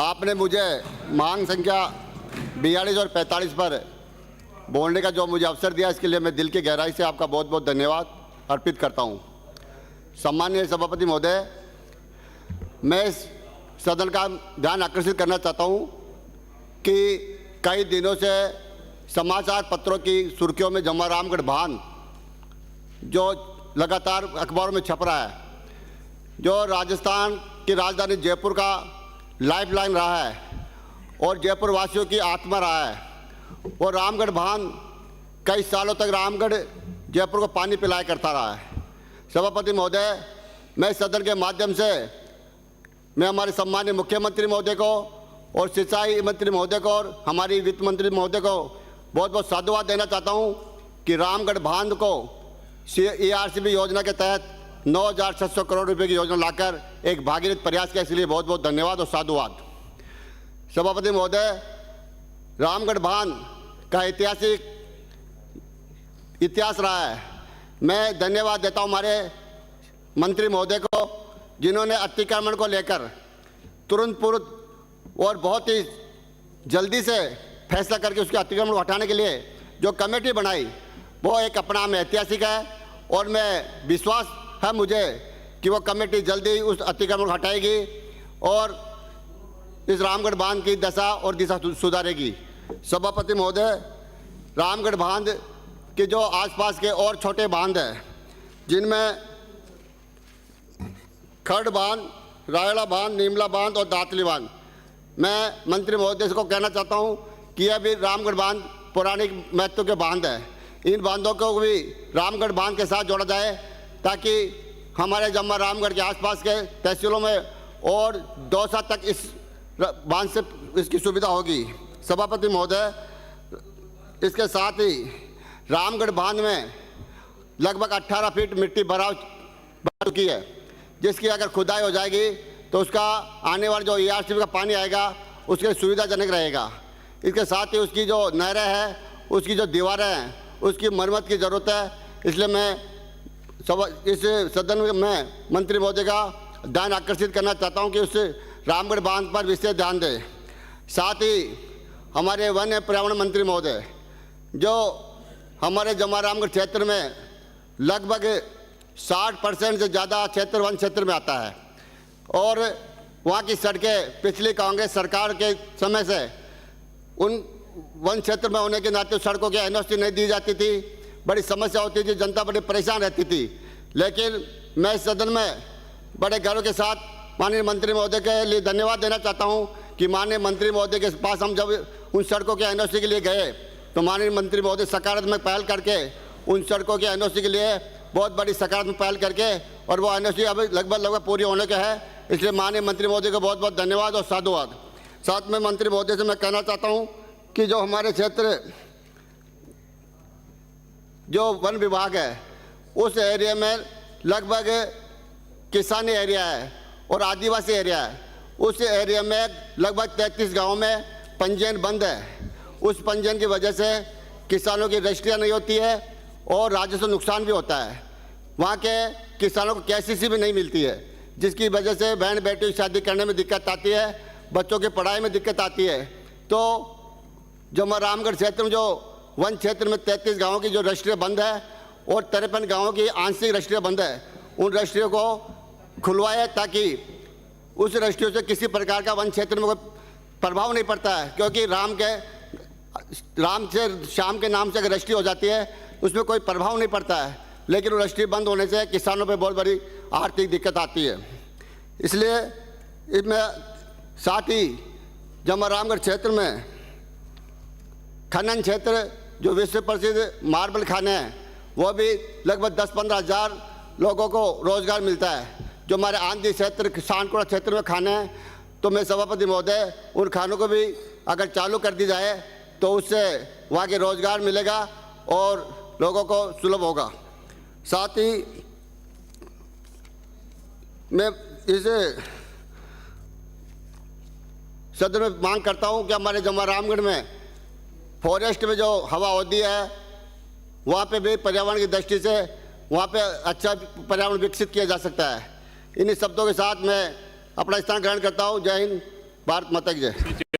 आपने मुझे मांग संख्या 42 और 45 पर बोलने का जो मुझे अवसर दिया, इसके लिए मैं दिल की गहराई से आपका बहुत बहुत धन्यवाद अर्पित करता हूं। सम्माननीय सभापति महोदय, मैं इस सदन का ध्यान आकर्षित करना चाहता हूं कि कई दिनों से समाचार पत्रों की सुर्खियों में जमा रामगढ़ बांध जो लगातार अखबारों में छप रहा है, जो राजस्थान की राजधानी जयपुर का लाइफलाइन रहा है और जयपुर वासियों की आत्मा रहा है, और रामगढ़ बांध कई सालों तक रामगढ़ जयपुर को पानी पिलाया करता रहा है। सभापति महोदय, मैं सदन के माध्यम से मैं हमारे सम्मानीय मुख्यमंत्री महोदय को और सिंचाई मंत्री महोदय को और हमारी वित्त मंत्री महोदय को बहुत बहुत साधुवाद देना चाहता हूं कि रामगढ़ बांध को ERCB योजना के तहत 9,600 करोड़ रुपए की योजना लाकर एक भागीरथ प्रयास किया, इसलिए बहुत बहुत धन्यवाद और साधुवाद। सभापति महोदय, रामगढ़ बांध का ऐतिहासिक इतिहास रहा है। मैं धन्यवाद देता हूं हमारे मंत्री महोदय को, जिन्होंने अतिक्रमण को लेकर तुरंत और बहुत ही जल्दी से फैसला करके उसके अतिक्रमण को हटाने के लिए जो कमेटी बनाई, वो एक अपना में ऐतिहासिक है, और मैं विश्वास है मुझे कि वो कमेटी जल्दी उस अतिक्रमण को हटाएगी और इस रामगढ़ बांध की दशा और दिशा सुधारेगी। सभापति महोदय, रामगढ़ बांध के जो आसपास के और छोटे बांध हैं, जिनमें खड़ बांध, रायड़ा बांध, नीमला बांध और दातली बांध, मैं मंत्री महोदय को कहना चाहता हूं कि यह भी रामगढ़ बांध पौराणिक महत्व के बांध है। इन बांधों को भी रामगढ़ बांध के साथ जोड़ा जाए ताकि हमारे जम्मा रामगढ़ के आसपास के तहसीलों में और दौसा तक इस बांध से इसकी सुविधा होगी। सभापति महोदय, इसके साथ ही रामगढ़ बांध में लगभग 18 फीट मिट्टी भराव चुकी है, जिसकी अगर खुदाई हो जाएगी तो उसका आने वाला जो ERCB का पानी आएगा उसके लिए सुविधाजनक रहेगा। इसके साथ ही उसकी जो नहरें हैं, उसकी जो दीवारें हैं, उसकी मरम्मत की ज़रूरत है। इसलिए मैं इस सदन में मंत्री महोदय का ध्यान आकर्षित करना चाहता हूं कि उस रामगढ़ बांध पर विशेष ध्यान दें। साथ ही हमारे वन एवं पर्यावरण मंत्री महोदय, जो हमारे जमा रामगढ़ क्षेत्र में लगभग 60% से ज़्यादा क्षेत्र वन क्षेत्र में आता है, और वहाँ की सड़कें पिछली कांग्रेस सरकार के समय से उन वन क्षेत्र में होने के नाते सड़कों के NOC नहीं दी जाती थी, बड़ी समस्या होती थी, जनता बड़ी परेशान रहती थी। लेकिन मैं इस सदन में बड़े गर्व के साथ माननीय मंत्री महोदय के लिए धन्यवाद देना चाहता हूं कि माननीय मंत्री महोदय के पास हम जब उन सड़कों के NOC के लिए गए तो माननीय मंत्री महोदय सकारात्मक पहल करके उन सड़कों के NOC के लिए बहुत बड़ी सकारात्मक पहल करके, और वो NOC अब लगभग पूरी होने के है। इसलिए माननीय मंत्री महोदय को बहुत बहुत धन्यवाद और साधुवाद। साथ में मंत्री महोदय से मैं कहना चाहता हूं कि जो हमारे क्षेत्र जो वन विभाग है, उस एरिया में लगभग किसानी एरिया है और आदिवासी एरिया है। उस एरिया में लगभग 33 गाँव में पंजीयन बंद है। उस पंजीयन की वजह से किसानों की रजिस्ट्रियाँ नहीं होती है और राजस्व नुकसान भी होता है। वहाँ के किसानों को KCC भी नहीं मिलती है, जिसकी वजह से बहन बेटियों की शादी करने में दिक्कत आती है, बच्चों की पढ़ाई में दिक्कत आती है। तो जो हमारा रामगढ़ क्षेत्र में जो वन क्षेत्र में 33 गाँवों की जो रजिस्ट्रियाँ बंद है और 53 गाँवों की आंशिक रजिस्ट्रियाँ बंद है, उन रजिस्ट्रियों को खुलवाए ताकि उस रजिस्ट्रियों से किसी प्रकार का वन क्षेत्र में कोई प्रभाव नहीं पड़ता है। क्योंकि राम से श्याम के नाम से अगर रजिस्ट्री हो जाती है उसमें कोई प्रभाव नहीं पड़ता है, लेकिन वो रजिस्ट्री बंद होने से किसानों पे बहुत बड़ी आर्थिक दिक्कत आती है। इसलिए इसमें साथ ही जब रामगढ़ क्षेत्र में खनन क्षेत्र जो विश्व प्रसिद्ध मार्बल खाने हैं, वो भी लगभग 10-15 हज़ार लोगों को रोजगार मिलता है। जो हमारे आंधी क्षेत्र, किसानकोड़ा क्षेत्र में खाने हैं, तो मैं सभापति महोदय उन खानों को भी अगर चालू कर दी जाए तो उससे वहाँ के रोजगार मिलेगा और लोगों को सुलभ होगा। साथ ही मैं इस सदन में मांग करता हूँ कि हमारे जमा रामगढ़ में फॉरेस्ट में जो हवा होती है, वहाँ पे भी पर्यावरण की दृष्टि से वहाँ पे अच्छा पर्यावरण विकसित किया जा सकता है। इन्हीं शब्दों के साथ मैं अपना स्थान ग्रहण करता हूँ। जय हिंद। भारत माता की जय।